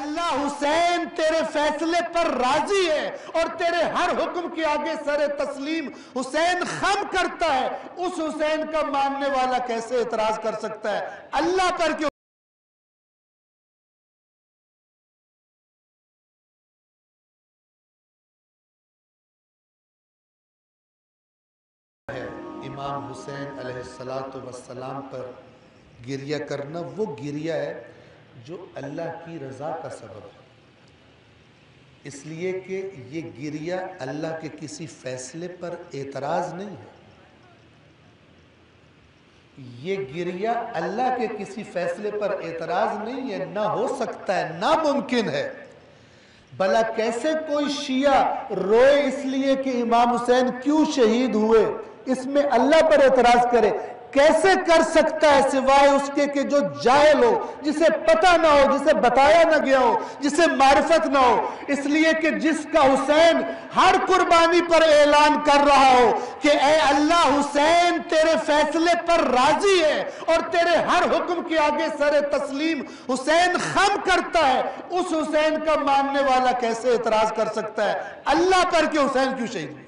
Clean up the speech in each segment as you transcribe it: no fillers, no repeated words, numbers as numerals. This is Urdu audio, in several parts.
اللہ حسین تیرے فیصلے پر راضی ہے اور تیرے ہر حکم کے آگے سر تسلیم حسین خم کرتا ہے، اس حسین کا ماننے والا کیسے اعتراض کر سکتا ہے اللہ پر کہ امام حسین علیہ السلام پر گریہ کرنا وہ گریہ ہے جو اللہ کی رضا کا سبب ہے، اس لیے کہ یہ گریہ اللہ کے کسی فیصلے پر اعتراض نہیں ہے، یہ گریہ اللہ کے کسی فیصلے پر اعتراض نہیں ہے، نہ ہو سکتا ہے، ناممکن ہے۔ بھلا کیسے کوئی شیعہ روئے اس لیے کہ امام حسین کیوں شہید ہوئے اس میں اللہ پر اعتراض کرے؟ کیسے کر سکتا ہے سوائے اس کے کہ جو جاہل ہو، جسے پتہ نہ ہو، جسے بتایا نہ گیا ہو، جسے معرفت نہ ہو، اس لیے کہ جس کا حسین ہر قربانی پر اعلان کر رہا ہو کہ اے اللہ حسین تیرے فیصلے پر راضی ہے اور تیرے ہر حکم کے آگے سر تسلیم حسین خم کرتا ہے، اس حسین کا ماننے والا کیسے اعتراض کر سکتا ہے اللہ پر کہ حسین کیوں شہید ہوئے؟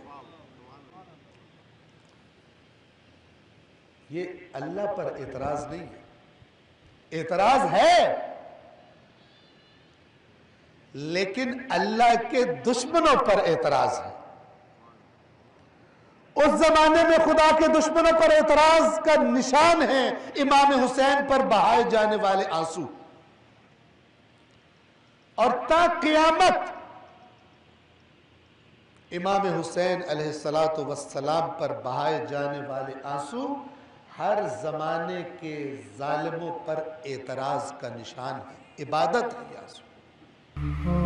یہ اللہ پر اعتراض نہیں ہے، اعتراض ہے لیکن اللہ کے دشمنوں پر اعتراض ہے۔ اس زمانے میں خدا کے دشمنوں پر اعتراض کا نشان ہے امام حسین پر بہائے جانے والے آنسو، اور تا قیامت امام حسین علیہ السلام پر بہائے جانے والے آنسو ہر زمانے کے ظالموں پر اعتراض کا نشان ہے، عبادت ہے یہ آنسو۔